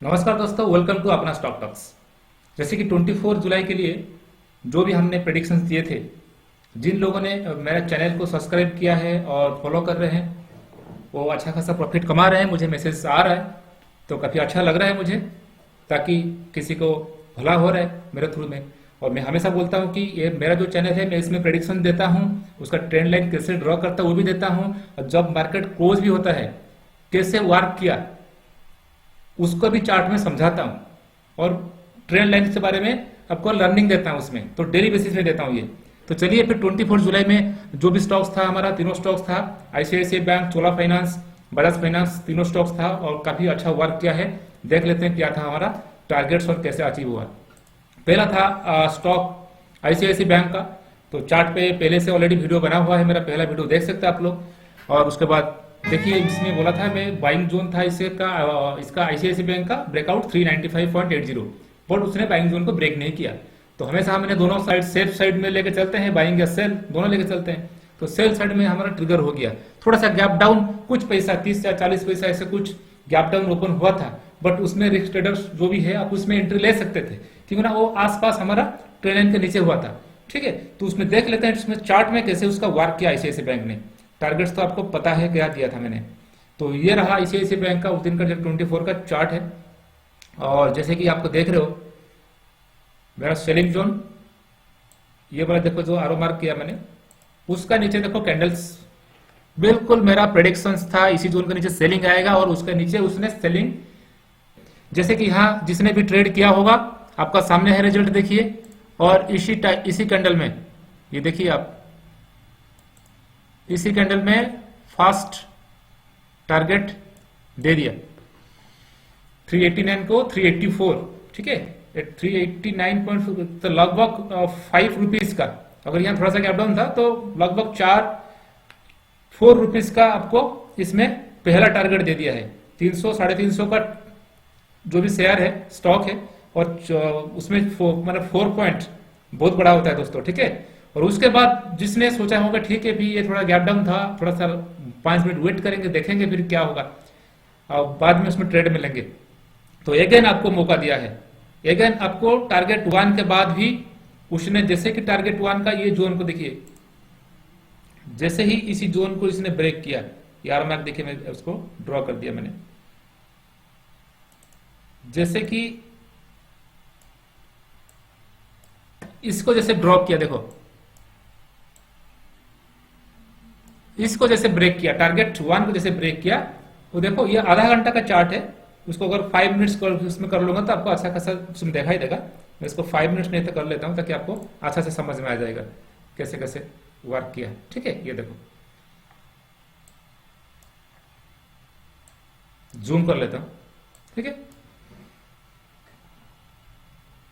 नमस्कार दोस्तों, welcome to अपना स्टॉक टॉक्स। जैसे कि 24 जुलाई के लिए जो भी हमने प्रेडिक्शंस दिए थे, जिन लोगों ने मेरे चैनल को सब्सक्राइब किया है और फॉलो कर रहे हैं वो अच्छा खासा प्रॉफिट कमा रहे हैं। मुझे मैसेज आ रहा है तो काफ़ी अच्छा लग रहा है मुझे, ताकि किसी को भला हो रहा है मेरे थ्रू में। और मैं हमेशा बोलता हूँ कि ये मेरा जो चैनल है, मैं इसमें प्रेडिक्शन देता हूँ, उसका ट्रेंड लाइन कैसे ड्रॉ करता हूँ वो भी देता हूँ, और जब मार्केट क्लोज भी होता है कैसे वर्क किया उसको भी चार्ट में समझाता हूँ, और ट्रेंड लाइन के बारे में आपको लर्निंग देता हूँ उसमें, तो डेली बेसिस पे देता हूँ ये। तो चलिए फिर 24 जुलाई में जो भी स्टॉक्स था, हमारा तीनों स्टॉक्स था, आईसीआईसीआई बैंक, चोला फाइनेंस, बजाज फाइनेंस, तीनों स्टॉक्स था और काफी अच्छा वर्क किया है। देख लेते हैं क्या था हमारा टारगेट्स और कैसे अचीव हुआ। पहला था स्टॉक आईसीआईसीआई बैंक का। तो चार्ट पे पहले से ऑलरेडी वीडियो बना हुआ है, मेरा पहला वीडियो देख सकते हैं आप लोग। और उसके बाद देखिए, इसमें बोला था मैं बाइंग जोन था इसे का इसका आईसीआईसीआई बैंक का ब्रेकआउट 395.80, बट उसने बाइंग जोन को ब्रेक नहीं किया। तो हमेशा हमने दोनों साइड सेफ साइड में लेके चलते हैं, बाइंग या सेल दोनों लेके चलते हैं। तो सेल साइड में हमारा ट्रिगर हो गया, थोड़ा सा गैप डाउन, कुछ पैसा 30 या 40 पैसा ऐसे कुछ गैप डाउन ओपन हुआ था, बट उसमें रिस्क ट्रेडर्स जो भी है आप उसमें एंट्री ले सकते थे, क्योंकि ना वो आसपास हमारा ट्रेंड लाइन के नीचे हुआ था। ठीक है, तो उसमें देख लेते हैं इसमें चार्ट में कैसे उसका वर्क किया आईसीआईसीआई बैंक ने। टारगेट्स तो आपको पता है क्या दिया था मैंने। तो ये रहा आईसीआईसीआई बैंक का उस दिन का जो 24 का चार्ट है। और जैसे कि आपको देख रहे हो मेरा सेलिंग जोन, ये वाला देखो जो आरो मार्क किया मैंने, उसका नीचे देखो कैंडल्स, बिल्कुल मेरा प्रेडिक्शंस था इसी जोन के नीचे सेलिंग आएगा और उसके नीचे उसने सेलिंग, जैसे कि यहाँ जिसने भी ट्रेड किया होगा आपका सामने है रिजल्ट देखिए। और इसी कैंडल में ये देखिए आप, इसी कैंडल में फास्ट टारगेट दे दिया 389 को 384। ठीक है, 389 तो लगभग 5 रुपीज का, अगर यहाँ थोड़ा सा गैप डाउन था तो लगभग 4 रुपीज का आपको इसमें पहला टारगेट दे दिया है। 300 350 का जो भी शेयर है, स्टॉक है, और उसमें मतलब 4 पॉइंट बहुत बड़ा होता है दोस्तों। ठीक है, और उसके बाद जिसने सोचा होगा ठीक है भी ये थोड़ा गैप डाउन था, थोड़ा सा 5 मिनट वेट करेंगे, देखेंगे फिर क्या होगा और बाद में उसमें ट्रेड में लेंगे, तो अगेन आपको मौका दिया है। अगेन आपको टारगेट 1 के बाद भी उसने, जैसे कि टारगेट 1 का ये जोन को देखिए, जैसे ही इसी जोन को इसने ब्रेक किया, यार मैं देखिए मैं उसको ड्रॉ कर दिया मैंने, जैसे कि इसको जैसे ड्रॉप किया, देखो इसको जैसे ब्रेक किया, टारगेट 1 को जैसे ब्रेक किया, वो देखो ये आधा घंटा का चार्ट है, उसको अगर 5 मिनट्स उसमें कर लूंगा तो आपको अच्छा खासा उसमें दिखाई देगा। मैं इसको 5 मिनट्स नहीं तो कर लेता हूं, ताकि आपको अच्छा से समझ में आ जाएगा कैसे कैसे वर्क किया। ठीक है, ये देखो जूम कर लेता हूं। ठीक है,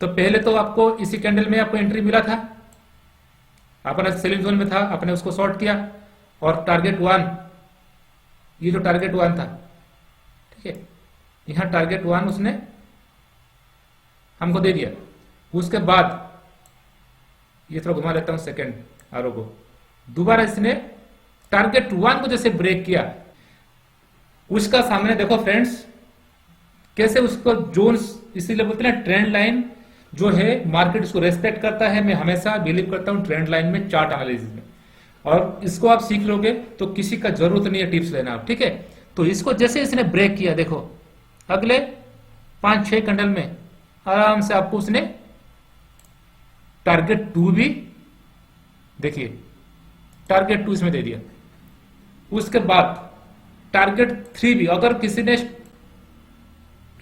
तो पहले तो आपको इसी कैंडल में आपको एंट्री मिला था, अपना सेलिंग जोन में था, आपने उसको शॉर्ट किया, और टारगेट 1, ये जो टारगेट 1 था, ठीक है, यहां टारगेट 1 उसने हमको दे दिया। उसके बाद ये थोड़ा घुमा लेता हूं सेकंड आरो को, दोबारा इसने टारगेट 1 को जैसे ब्रेक किया, उसका सामने देखो फ्रेंड्स कैसे उसको जोन्स, इसीलिए बोलते हैं ट्रेंड लाइन जो है मार्केट उसको रेस्पेक्ट करता है। मैं हमेशा बिलीव करता हूं ट्रेंड लाइन में, चार्ट एनालिसिस में, और इसको आप सीख लोगे तो किसी का जरूरत नहीं है टिप्स लेना आप। ठीक है, तो इसको जैसे इसने ब्रेक किया, देखो अगले 5-6 कैंडल में आराम से आपको उसने टारगेट 2 भी, देखिए टारगेट 2 इसमें दे दिया। उसके बाद टारगेट 3 भी, अगर किसी ने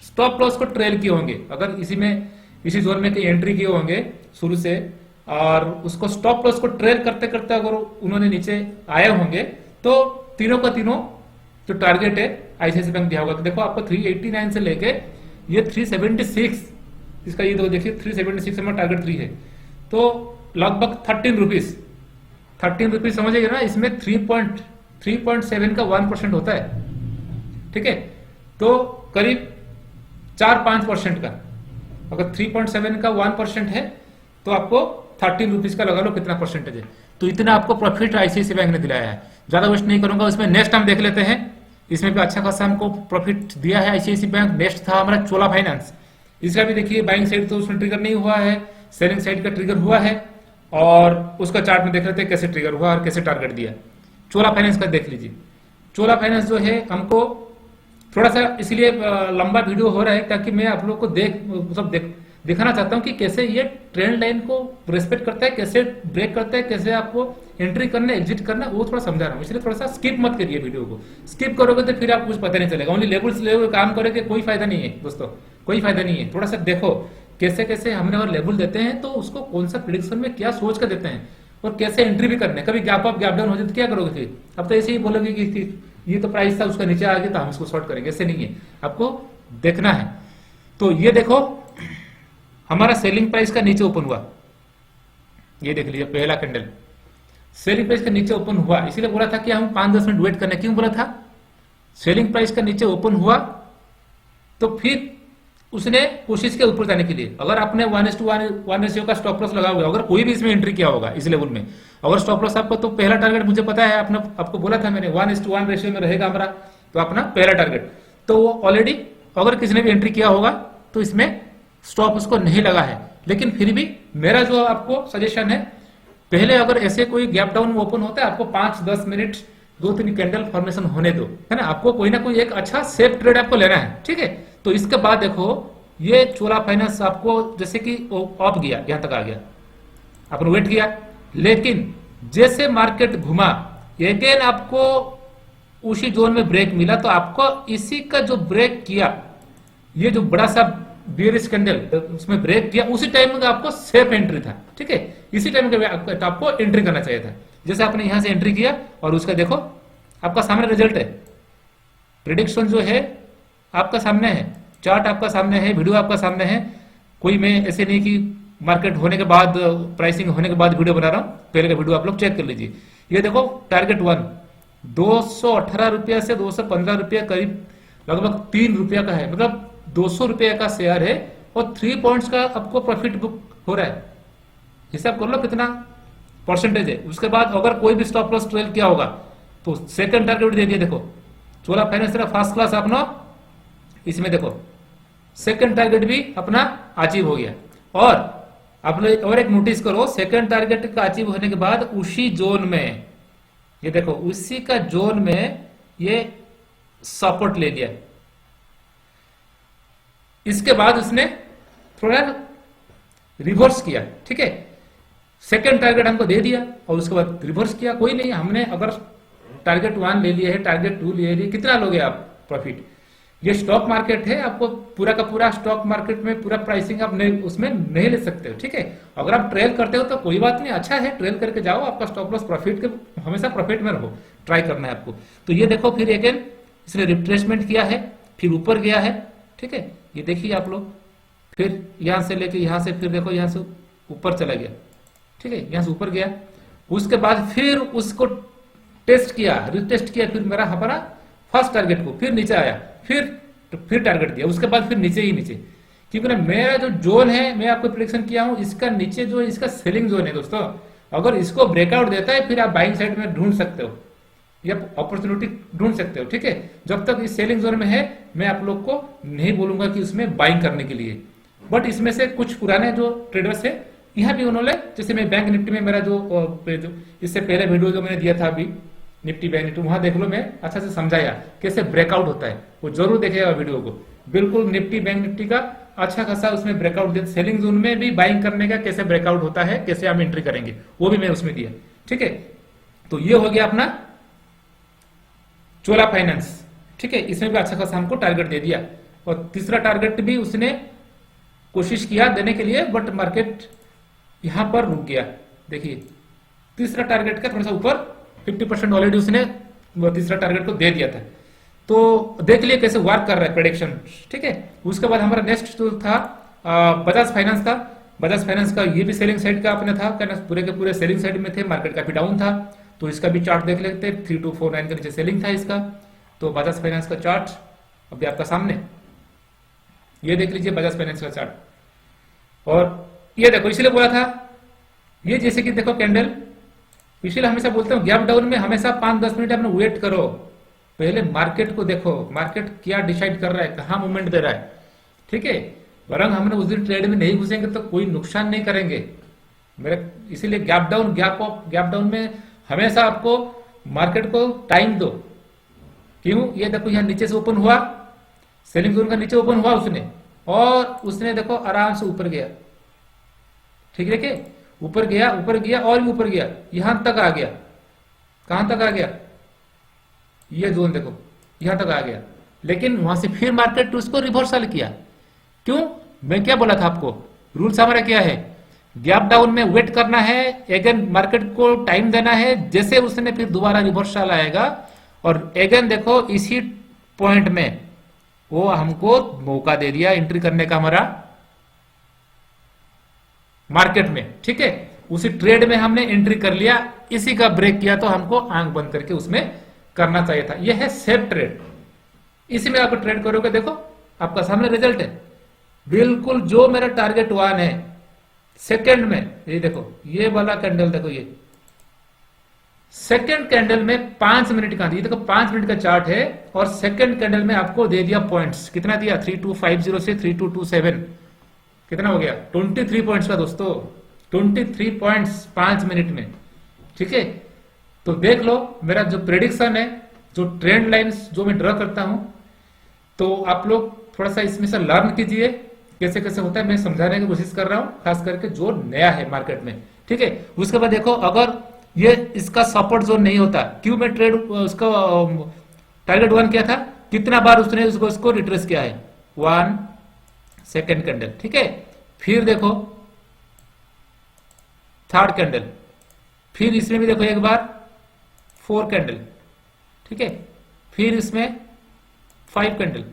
स्टॉप लॉस को ट्रेल किए होंगे, अगर इसी जोन में कहीं एंट्री किए होंगे शुरू से, और उसको स्टॉप लॉस को ट्रेल करते करते अगर उन्होंने नीचे आए होंगे, तो तीनों का तीनों जो टारगेट है आईसीआईसीआई बैंक दिया होगा। तो देखो आपको 389 से लेके ये 376, इसका ये देखिए 376 में टारगेट 3 है, तो लगभग 13 रुपीज समझिएगा ना, इसमें 3.7 का 1% होता है। ठीक है, तो करीब 4-5% का, अगर 3.7 का 1% है तो आपको 13 रुपीज का लगा लो कितना परसेंटेज है। तो इतना आपको प्रॉफिट आईसीआईसीआई बैंक ने दिलाया है। ज्यादा वेस्ट नहीं करूंगा, उसमें नेक्स्ट हम देख लेते हैं इसमें भी अच्छा खासा हमको प्रॉफिट दिया है आईसीआईसी बैंक। नेक्स्ट था हमारा चोला फाइनेंस, इसका भी देखिए बाइंग साइड तो उसमें ट्रिगर नहीं हुआ है, सेलिंग साइड का ट्रिगर हुआ है, और उसका चार्ट में देख लेते हैं कैसे ट्रिगर हुआ और कैसे टारगेट दिया। चोला फाइनेंस का देख लीजिए। चोला फाइनेंस जो है हमको थोड़ा सा इसलिए लंबा वीडियो हो रहा है ताकि मैं आप लोग को दिखाना चाहता हूं कि कैसे ये ट्रेंड लाइन को रेस्पेक्ट करता है, कैसे ब्रेक करता है, कैसे आपको एंट्री करना एग्जिट करना, वो थोड़ा समझा रहा हूं। इसलिए थोड़ा सा स्किप मत करिए वीडियो को। स्किप करोगे तो फिर आपको कुछ पता नहीं चलेगा। ओनली लेबल्स ले काम करोगे कोई फायदा नहीं है दोस्तों, कोई फायदा नहीं है। थोड़ा सा देखो कैसे कैसे हमने और लेबल देते हैं तो उसको कौन सा प्रिडिक्शन में क्या सोच कर देते हैं और कैसे एंट्री भी करने। कभी गैप अप गैप डाउन हो जाए तो क्या करोगे फिर? अब तो ऐसे ही बोलोगे कि ये तो प्राइस था उसका नीचे आ गया तो हम इसको शॉर्ट करेंगे। ऐसे नहीं है, आपको देखना है। तो ये देखो हमारा सेलिंग प्राइस का नीचे ओपन हुआ, ये देख लीजिए पहला कैंडल सेलिंग प्राइस का नीचे ओपन हुआ। इसीलिए बोला था कि हम 5-10 मिनट वेट करना। क्यों बोला था? सेलिंग प्राइस का नीचे ओपन हुआ तो फिर उसने कोशिश किया ऊपर जाने के लिए। अगर आपने 1:1 रेशियो का स्टॉप लॉस लगा हुआ, अगर कोई भी इसमें एंट्री किया होगा इस लेवल में, अगर स्टॉप लॉस आपको, तो पहला टारगेट मुझे पता है, आपको बोला था मैंने 1:1 रेशियो में रहेगा हमारा, तो अपना पहला टारगेट तो वो ऑलरेडी अगर किसी ने भी एंट्री किया होगा तो इसमें स्टॉप उसको नहीं लगा है। लेकिन फिर भी मेरा जो आपको सजेशन है, पहले अगर ऐसे कोई गैप डाउन ओपन होता है आपको 5-10 मिनट 2-3 कैंडल फॉर्मेशन होने दो, है ना। आपको कोई ना कोई एक अच्छा सेफ ट्रेड आपको लेना है, ठीक है। तो इसके बाद देखो ये चोला फाइनेंस आपको जैसे कि ऑफ गया, यहां तक आ गया, आपने वेट किया, लेकिन जैसे मार्केट घुमा अगेन आपको उसी जोन में ब्रेक मिला, तो आपको इसी का जो ब्रेक किया, ये जो बड़ा सा बियरिश कैंडल उसमें ब्रेक किया, उसी टाइम में आपको सेफ एंट्री था, ठीक है। इसी टाइम में आपको एंट्री करना चाहिए था। जैसे आपने यहां से एंट्री किया और उसका देखो आपका सामने रिजल्ट है, प्रिडिक्शन जो है आपका सामने है, चार्ट आपका सामने है, वीडियो आपका सामने है। कोई मैं ऐसे नहीं कि मार्केट होने के बाद, प्राइसिंग होने के बाद वीडियो बना रहा हूं, पहले का वीडियो आप लोग चेक कर लीजिए। ये देखो टारगेट 1 218 रुपया से 215 रुपया, करीब लगभग 3 रुपया का है, मतलब 200 रुपया का शेयर है और 3 पॉइंट्स का आपको प्रॉफिट बुक हो रहा है। हिसाब कर लो कितना परसेंटेज है। उसके बाद अगर कोई भी स्टॉप लॉस ट्रेल किया होगा तो सेकंड टारगेट दे दिया। देखो चोला फाइनेंस फर्स्ट क्लास अपना, इसमें देखो सेकंड टारगेट भी अपना अचीव हो गया। और आपने और एक नोटिस करो, सेकंड टारगेट का अचीव होने के बाद उसी जोन में, ये देखो उसी का जोन में ये सपोर्ट ले लिया। इसके बाद उसने थोड़ा रिवर्स किया, ठीक है। सेकंड टारगेट हमको दे दिया और उसके बाद रिवर्स किया। कोई नहीं, हमने अगर टारगेट 1 ले लिया है, टारगेट 2 ले लिए, कितना लोगे आप प्रॉफिट? ये स्टॉक मार्केट है, आपको पूरा का पूरा स्टॉक मार्केट में पूरा प्राइसिंग आप नहीं, उसमें नहीं ले सकते हो, ठीक है। अगर आप ट्रेल करते हो तो कोई बात नहीं, अच्छा है, ट्रेल करके जाओ, आपका स्टॉप लॉस प्रॉफिट के, हमेशा प्रॉफिट में रहो, ट्राई करना है आपको। तो ये देखो फिर अगेन इसने रिट्रेसमेंट किया है, फिर ऊपर गया है, ठीक है। ये देखिए आप लोग, फिर यहां से लेके यहां से, फिर देखो यहां से ऊपर चला गया, ठीक है, यहां से ऊपर गया। उसके बाद फिर उसको टेस्ट किया, रिटेस्ट किया, फिर मेरा हमारा फर्स्ट टारगेट को, फिर नीचे आया, फिर टारगेट दिया, उसके बाद फिर नीचे ही नीचे। क्योंकि ना मेरा जो जोन है, मैं आपको प्रेडिक्शन किया हूं, इसका नीचे जो इसका सेलिंग जोन है दोस्तों, अगर इसको ब्रेकआउट देता है फिर आप बाइंग साइड में ढूंढ सकते हो या अपॉर्चुनिटी ढूंढ सकते हो, ठीक है। जब तक इस सेलिंग जोन में है मैं आप लोग को नहीं बोलूंगा कि उसमें बाइंग करने के लिए। बट इसमें से कुछ पुराने जो ट्रेडर्स है, यहाँ भी उन्होंने, जैसे मैं बैंक निफ्टी में मेरा जो इससे पहले वीडियो जो मैंने दिया था अभी निफ्टी बैंक निफ्टी, वहां देख लो, मैं अच्छा से समझाया कैसे ब्रेकआउट होता है, वो जरूर देखेगा वीडियो को। बिल्कुल निफ्टी बैंक निफ्टी का अच्छा खासा उसमें ब्रेकआउट दिया, सेलिंग जोन में भी बाइंग करने का कैसे ब्रेकआउट होता है, कैसे हम एंट्री करेंगे, वो भी मैं उसमें दिया, ठीक है। तो ये हो गया अपना चोला फाइनेंस, ठीक है। इसमें भी अच्छा खासा हमको टारगेट दे दिया। और तीसरा टारगेट भी उसने कोशिश किया देने के लिए, बट मार्केट यहां पर रुक गया। देखिए तीसरा टारगेट का थोड़ा सा ऊपर 50% ऑलरेडी उसने वो तीसरा टारगेट को दे दिया था। तो देख लिए कैसे वर्क कर रहा है प्रेडिक्शन, ठीक है। उसके बाद हमारा नेक्स्ट जो था बजाज फाइनेंस था। बजाज फाइनेंस का ये भी सेलिंग साइड का अपने था, पूरे के पूरे सेलिंग साइड में थे, मार्केट काफी डाउन था। तो इसका भी चार्ट देख लेते हैं, 3249 के नीचे सेलिंग था इसका। तो बजाज फाइनेंस का चार्ट अभी आपका सामने, ये देख लीजिए बजाज फाइनेंस का चार्ट। और ये देखो, इसलिए बोला था, ये जैसे कि देखो कैंडल, इसलिए हमेशा बोलते हैं गैप डाउन में हमेशा 5-10 मिनट आपने वेट करो, पहले मार्केट को देखो, मार्केट क्या डिसाइड कर रहा है, कहाँ मूवमेंट दे रहा है। ठीक है, वरन हमने उस दिन ट्रेड में नहीं घुसेंगे तो कोई नुकसान नहीं करेंगे मेरे। इसीलिए गैप डाउन, गैप डाउन में हमेशा आपको मार्केट को टाइम दो। क्यों, ये देखो यहाँ नीचे से ओपन हुआ, सेलिंग जोन का नीचे ओपन हुआ उसने, और उसने देखो आराम से ऊपर गया। ठीक है, के ऊपर गया, ऊपर गया और भी ऊपर गया, यहां तक आ गया। कहां तक आ गया, ये जोन देखो यहां तक आ गया। लेकिन वहां से फिर मार्केट उसको रिवर्सल किया। क्यों, मैं क्या बोला था आपको, रूल्स हमारा क्या है, गैप डाउन में वेट करना है, अगेन मार्केट को टाइम देना है, जैसे उसने फिर दोबारा रिवर्सल आएगा और अगेन देखो इसी पॉइंट में वो हमको मौका दे दिया एंट्री करने का हमारा मार्केट में। ठीक है, उसी ट्रेड में हमने एंट्री कर लिया, इसी का ब्रेक किया तो हमको आंख बंद करके उसमें करना चाहिए था। यह है सेफ ट्रेड, इसी में आप ट्रेड करोगे, देखो आपका सामने रिजल्ट है बिल्कुल जो मेरा टारगेट 1 है सेकंड में। ये देखो ये वाला कैंडल देखो, ये सेकंड कैंडल में 5 मिनट का, ये देखो 5 मिनट का चार्ट है और सेकंड कैंडल में आपको दे दिया पॉइंट्स। कितना दिया, 3250 से 3227, कितना हो गया 23 पॉइंट्स का दोस्तों, 23 पॉइंट्स 5 मिनट में। ठीक है, तो देख लो मेरा जो प्रेडिक्शन है, जो ट्रेंड लाइंस जो मैं ड्रॉ करता हूं, तो आप लोग थोड़ा सा इसमें से लर्न कीजिए कैसे कैसे होता है। मैं समझाने की कोशिश कर रहा हूं, खास करके जो नया है मार्केट में। ठीक है, उसके बाद देखो अगर ये इसका सपोर्ट जोन नहीं होता, क्यों मैं ट्रेड उसका टारगेट 1 किया था, कितना बार उसने उसको रिट्रेस किया है, 1 सेकेंड कैंडल। ठीक है, फिर देखो थर्ड कैंडल, फिर इसमें भी देखो एक बार 4 कैंडल। ठीक है, फिर इसमें 5 कैंडल।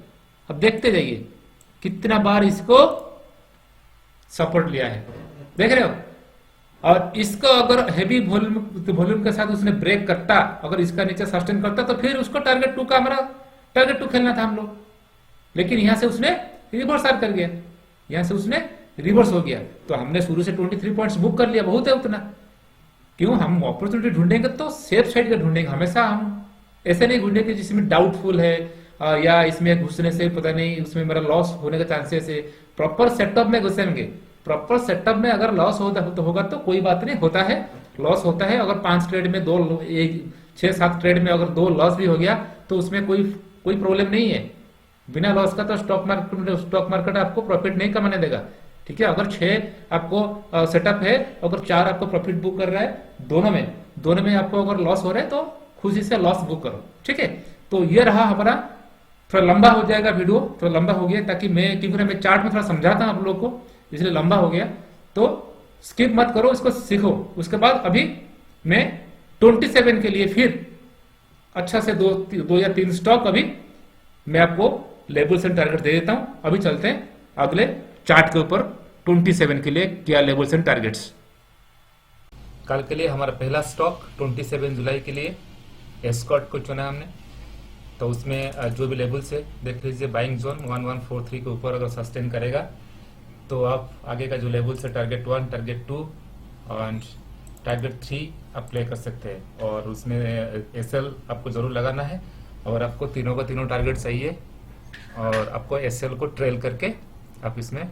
अब देखते जाइए कितना बार इसको सपोर्ट लिया है, देख रहे हो। और इसको अगर हेवी वॉल्यूम के साथ उसने ब्रेक करता, अगर इसका नीचे सस्टेन करता, तो फिर उसको टारगेट 2 का, हमारा टारगेट 2 खेलना था हम लोग। लेकिन यहां से उसने रिवर्स आर कर गया, यहां से उसने रिवर्स हो गया, तो हमने शुरू से 23 पॉइंट्स बुक कर लिया, बहुत है उतना। क्यों, हम अपॉर्चुनिटी ढूंढेंगे तो सेफ साइड का ढूंढेंगे हमेशा, हम ऐसे नहीं ढूंढेंगे जिसमें डाउटफुल है या इसमें घुसने से पता नहीं उसमें मेरा लॉस होने का चांसेस है। प्रॉपर सेटअप में घुसेंगे, प्रॉपर सेटअप में अगर लॉस होगा तो कोई बात नहीं, होता है लॉस होता है। अगर 5 ट्रेड में 6-7 ट्रेड में अगर 2 लॉस भी हो गया तो उसमें कोई प्रॉब्लम नहीं है। बिना लॉस का तो स्टॉक मार्केट आपको प्रॉफिट नहीं कमाने देगा। ठीक है, अगर 6 आपको सेटअप है, अगर 4 आपको प्रॉफिट बुक कर रहा है, दोनों में आपको अगर लॉस हो रहा है तो खुशी से लॉस बुक करो। ठीक है, तो ये रहा हमारा, थोड़ा लंबा हो जाएगा वीडियो, थोड़ा लंबा हो गया ताकि क्योंकि मैं चार्ट में थोड़ा समझाता हूं आप लोग को, इसलिए लंबा हो गया। तो स्किप मत करो, इसको सीखो। उसके बाद अभी मैं 27 के लिए फिर अच्छा से 2 या 3 स्टॉक अभी मैं आपको लेवल्स एंड टारगेट दे देता हूं। अभी चलते हैं अगले चार्ट के ऊपर, 27 के लिए क्या लेवल्स एंड टारगेट्स। कल के लिए हमारा पहला स्टॉक 27 जुलाई के लिए एस्कॉर्ट को चुना हमने। तो उसमें जो भी लेवल्स है देख लीजिए, बाइंग जोन 1143 के ऊपर अगर सस्टेन करेगा तो आप आगे का जो लेवल्स है टारगेट 1, टारगेट 2 और टारगेट 3 आप प्ले कर सकते हैं। और उसमें एसएल आपको जरूर लगाना है और आपको तीनों का तीनों टारगेट चाहिए और आपको एसएल को ट्रेल करके आप इसमें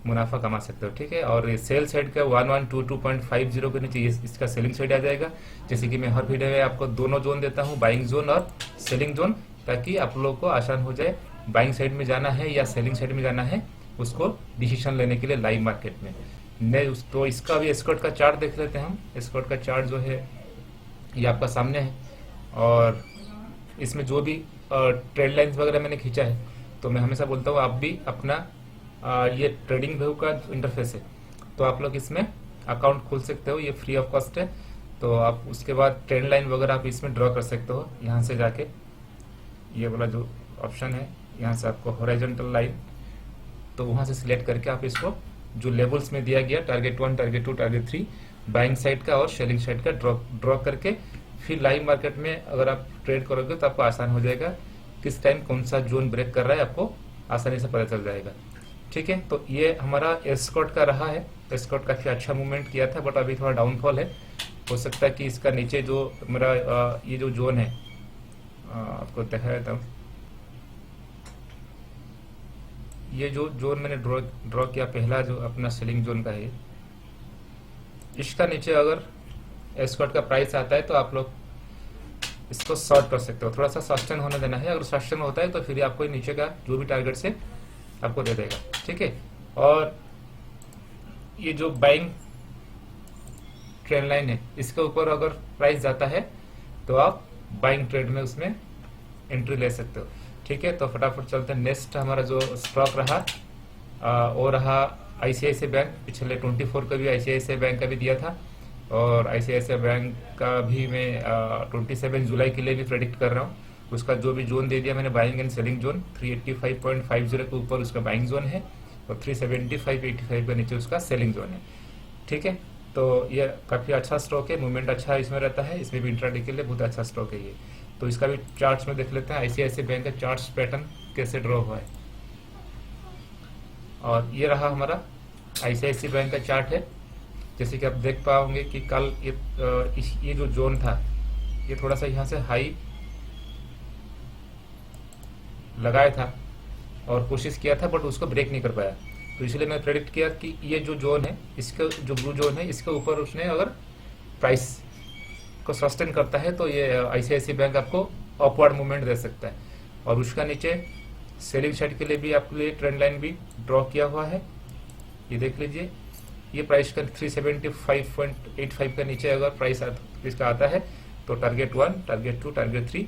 मुनाफा कमा सकते हो। ठीक है, और ये सेल साइड का 1122.50 के नीचे इसका सेलिंग साइड आ जाएगा। जैसे कि मैं हर वीडियो में आपको दोनों जोन देता हूँ, बाइंग जोन और सेलिंग जोन, ताकि आप लोगों को आसान हो जाए बाइंग साइड में जाना है या सेलिंग साइड में जाना है, उसको डिसीजन लेने के लिए लाइव मार्केट में। तो इसका भी एस्कॉर्ट का चार्ट देख लेते हैं हम। एस्कॉर्ट का चार्ट जो है ये आपका सामने है और इसमें जो भी ट्रेंड लाइंस वगैरह मैंने खींचा है, तो मैं हमेशा बोलता हूँ आप भी अपना ये ट्रेडिंग व्यू का इंटरफेस है, तो आप लोग इसमें अकाउंट खोल सकते हो, ये फ्री ऑफ कॉस्ट है। तो आप उसके बाद ट्रेंड लाइन वगैरह आप इसमें ड्रॉ कर सकते हो। यहाँ से जाके ये वाला जो ऑप्शन है, यहाँ से आपको हॉरिजॉन्टल लाइन, तो वहाँ से सिलेक्ट करके आप इसको जो लेवल्स में दिया गया target 1, target 2, target 3 buying side का और सेलिंग साइड का ड्रॉ करके फिर लाइव मार्केट में अगर आप ट्रेड करोगे तो आपको आसान हो जाएगा, किस टाइम कौन सा जोन ब्रेक कर रहा है आपको आसानी से पता चल जाएगा। ठीक है, तो ये हमारा एस्कॉर्ट का रहा है। एस्कॉर्ट काफी अच्छा मूवमेंट किया था, बट अभी थोड़ा डाउनफॉल है। हो सकता है कि इसका नीचे जो मेरा ये जो जोन है आपको दिखा देता हूँ। ये जो जोन मैंने ड्रॉ किया पहला जो अपना सेलिंग जोन का है, इसका नीचे अगर एस्कॉर्ट का प्राइस आता है तो आप लोग इसको शॉर्ट कर सकते हो। थोड़ा सा सस्टेन होने देना है, अगर सस्टेन होता है तो फिर आपको नीचे का जो भी टारगेट से आपको दे देगा, ठीक है। और ये जो बाइंग ट्रेंड लाइन है, इसके ऊपर अगर प्राइस जाता है तो आप बाइंग ट्रेड में उसमें एंट्री ले सकते हो, ठीक है। तो फटाफट चलते हैं। नेक्स्ट हमारा जो स्टॉक रहा वो रहा आईसीआईसीआई बैंक। पिछले 24 का भी आईसीआईसीआई बैंक का भी दिया था, और आईसीआईसीआई बैंक का भी मैं 27 जुलाई के लिए भी प्रेडिक्ट कर रहा हूँ। उसका जो भी जोन दे दिया मैंने, बाइंग एंड सेलिंग जोन 385.50 के ऊपर उसका बाइंग जोन है, और 375.85 के नीचे उसका सेलिंग जोन है, ठीक है। तो ये काफ़ी अच्छा स्टॉक है, मूवमेंट अच्छा इसमें रहता है, इसमें भी इंट्राडे के लिए बहुत अच्छा स्टॉक है ये। तो इसका भी चार्ट्स में देख लेते हैं आईसीआईसीआई बैंक का चार्ट्स पैटर्न कैसे ड्रॉ हुआ है। और ये रहा हमारा आईसीआईसीआई बैंक का चार्ट है। जैसे कि आप देख पाओगे कि कल ये जो जोन था, ये थोड़ा सा यहाँ से हाई लगाया था और कोशिश किया था, बट उसको ब्रेक नहीं कर पाया। तो इसलिए मैं प्रेडिक्ट किया कि ये जो जोन है, इसका जो ब्लू जोन है, इसके ऊपर उसने अगर प्राइस को सस्टेन करता है तो ये आईसीआईसीआई बैंक आपको अपवर्ड मूवमेंट दे सकता है। और उसका नीचे सेलिंग साइड के लिए भी आपके लिए ट्रेंड लाइन भी ड्रॉ किया हुआ है, ये देख लीजिए। ये प्राइस का 375.85 के नीचे अगर प्राइस इसका आता है तो टारगेट 1, टारगेट 2, टारगेट 3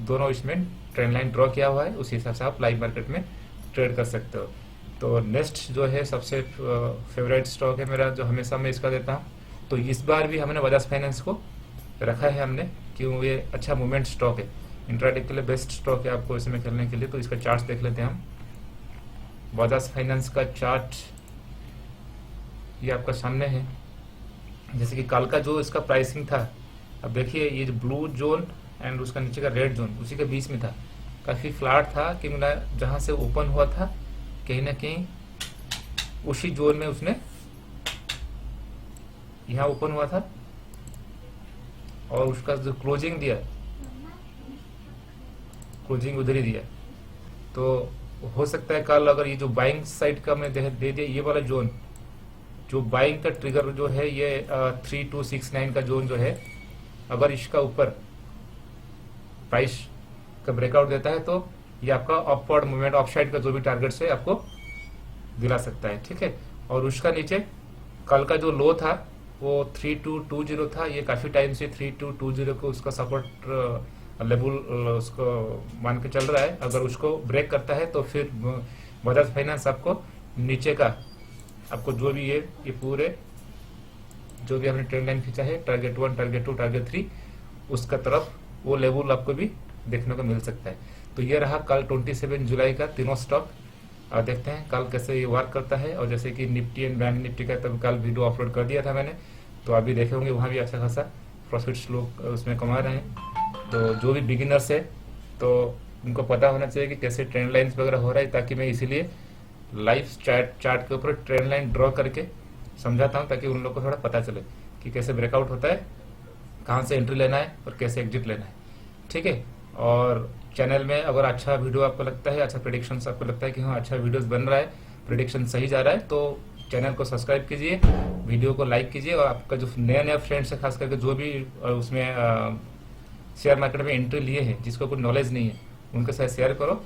दोनों इसमें ट्रेंड लाइन ड्रॉ किया हुआ है। उसी हिसाब से आप लाइव मार्केट में ट्रेड कर सकते हो। तो नेक्स्ट जो है सबसे फेवरेट स्टॉक है मेरा, जो हमेशा मैं इसका देता हूँ। तो इस बार भी हमने बजाज फाइनेंस को रखा है हमने, क्यों ये अच्छा मूवमेंट स्टॉक है, इंट्राडे के लिए बेस्ट स्टॉक है आपको इसमें खेलने के लिए। तो इसका चार्ट देख लेते हैं हम। बजाज फाइनेंस का चार्ट ये आपका सामने है। जैसे कि कल का जो इसका प्राइसिंग था, अब देखिए ये जो ब्लू जोन एंड उसका नीचे का रेड जोन उसी के बीच में था, काफ़ी फ्लैट था, कि मतलब जहाँ से ओपन हुआ था कहीं ना कहीं उसी जोन में उसने यहाँ ओपन हुआ था, और उसका जो क्लोजिंग दिया, क्लोजिंग उधर ही दिया। तो हो सकता है कल अगर ये जो बाइंग साइड का मैं दे दिया, ये वाला जोन जो बाइंग का ट्रिगर जो है, ये 3269 का जोन जो है, अगर इसका ऊपर प्राइस का ब्रेकआउट देता है तो ये आपका अपवर्ड मूवमेंट ऑफसाइड का जो भी टारगेट है आपको दिला सकता है, ठीक है। और उसका नीचे कल का जो लो था वो 3220 था, ये काफ़ी टाइम से 3220 को उसका सपोर्ट लेवल उसको मान के चल रहा है। अगर उसको ब्रेक करता है तो फिर बजाज फाइनेंस आपको नीचे का आपको जो भी ये पूरे जो भी हमने ट्रेंड लाइन खींचा है, टारगेट 1, टारगेट 2, टारगेट 3, उसका तरफ वो लेवल आपको भी देखने को मिल सकता है। तो ये रहा कल 27 जुलाई का तीनों स्टॉक। देखते हैं कल कैसे ये वर्क करता है। और जैसे कि निफ्टी एंड बैंक निफ्टी का तब कल वीडियो अपलोड कर दिया था मैंने, तो अभी देखे होंगे वहाँ भी अच्छा खासा प्रॉफिट्स लोग उसमें कमा रहे हैं। तो जो भी बिगिनर्स है तो उनको पता होना चाहिए कि कैसे ट्रेंड लाइन्स वगैरह हो रहा है, ताकि मैं इसीलिए लाइव चार्ट के ऊपर ट्रेंड लाइन ड्रॉ करके समझाता हूँ, ताकि उन लोग को थोड़ा पता चले कि कैसे ब्रेकआउट होता है, कहाँ से एंट्री लेना है और कैसे एग्जिट लेना है, ठीक है। और चैनल में अगर अच्छा वीडियो आपको लगता है, अच्छा प्रेडिक्शन आपको लगता है कि हाँ अच्छा वीडियोस बन रहा है, प्रेडिक्शन सही जा रहा है, तो चैनल को सब्सक्राइब कीजिए, वीडियो को लाइक कीजिए। और आपका जो नया फ्रेंड्स है, खास करके जो भी उसमें शेयर मार्केट में एंट्री लिए हैं, जिसको कोई नॉलेज नहीं है, उनके साथ शेयर करो